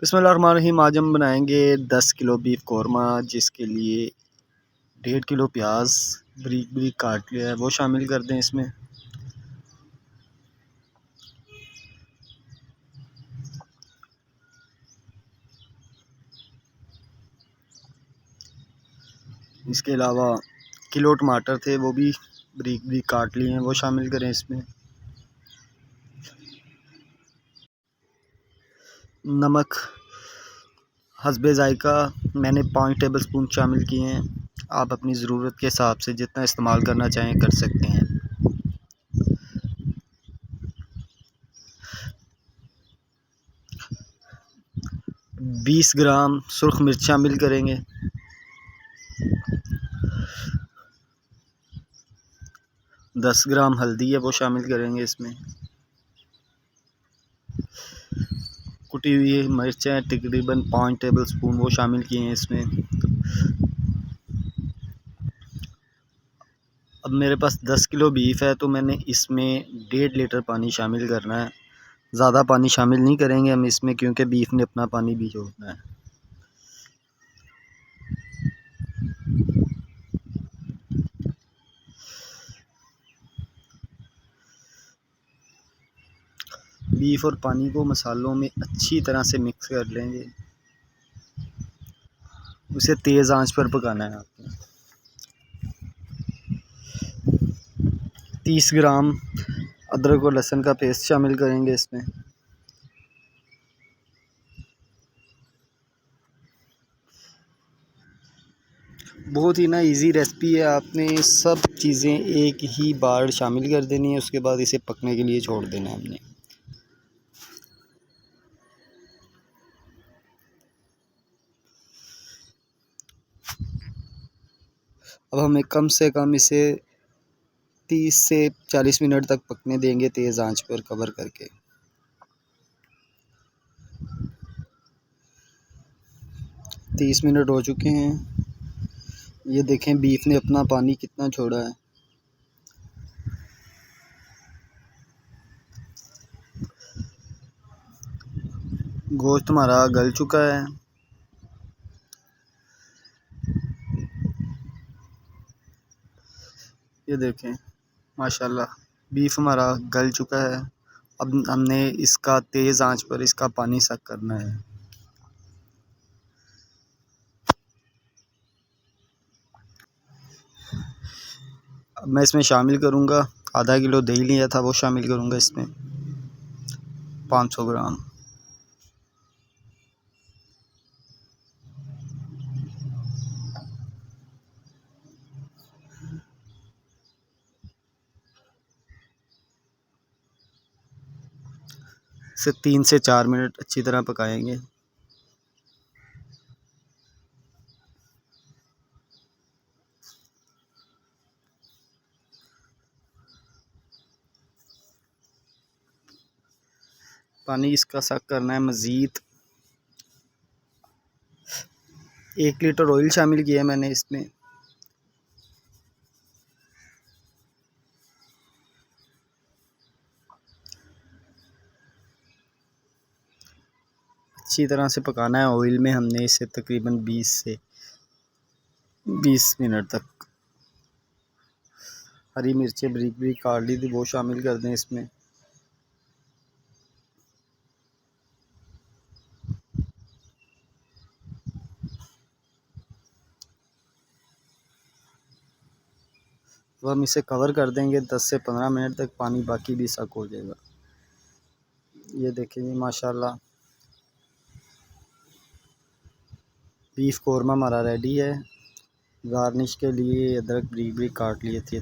बिस्मिल्लाहिर्रहमानिर्रहीम। आज हम बनाएंगे 10 किलो बीफ कौरमा, जिसके लिए 1.5 किलो प्याज बारीक बारीक काट लिया है वो शामिल कर दें इसमें। इसके अलावा किलो टमाटर थे वो भी बारीक बारीक काट लिए हैं वो शामिल करें इसमें। नमक हस्बे ज़ायका मैंने 5 टेबल स्पून शामिल किए हैं। आप अपनी ज़रूरत के हिसाब से जितना इस्तेमाल करना चाहें कर सकते हैं। 20 ग्राम सुर्ख मिर्च शामिल करेंगे। 10 ग्राम हल्दी है वो शामिल करेंगे इसमें। कुटी हुई मिर्चें तकरीबन 5 टेबल स्पून वो शामिल किए हैं इसमें। अब मेरे पास 10 किलो बीफ है तो मैंने इसमें 1.5 लीटर पानी शामिल करना है। ज़्यादा पानी शामिल नहीं करेंगे हम इसमें, क्योंकि बीफ ने अपना पानी भी छोड़ना है। बीफ और पानी को मसालों में अच्छी तरह से मिक्स कर लेंगे। उसे तेज़ आंच पर पकाना है आपको। 30 ग्राम अदरक और लहसुन का पेस्ट शामिल करेंगे इसमें। बहुत ही ना इजी रेसिपी है। आपने सब चीज़ें एक ही बार शामिल कर देनी है, उसके बाद इसे पकने के लिए छोड़ देना है हमने। अब हमें कम से कम इसे 30 से 40 मिनट तक पकने देंगे तेज़ आंच पर कवर करके। तीस मिनट हो चुके हैं। ये देखें बीफ ने अपना पानी कितना छोड़ा है। गोश्त हमारा गल चुका है। ये देखें माशाल्लाह बीफ हमारा गल चुका है। अब हमने इसका तेज़ आंच पर इसका पानी सक करना है। अब मैं इसमें शामिल करूँगा आधा किलो दही लिया था वो शामिल करूँगा इसमें। 500 ग्राम। इसे 3 से 4 मिनट अच्छी तरह पकाएंगे। पानी इसका सक करना है मज़ीद। 1 लीटर ऑयल शामिल किया है मैंने इसमें। अच्छी तरह से पकाना है ऑयल में हमने इसे तकरीबन 20 से 20 मिनट तक। हरी मिर्चें बारीक बारीक काट ली थी वो शामिल कर दें इसमें। तो हम इसे कवर कर देंगे 10 से 15 मिनट तक, पानी बाकी भी सक हो जाएगा। ये देखें जी माशाल्लाह बीफ कौरमा हमारा रेडी है। गार्निश के लिए अदरक बारीक बारीक काट लिए थे।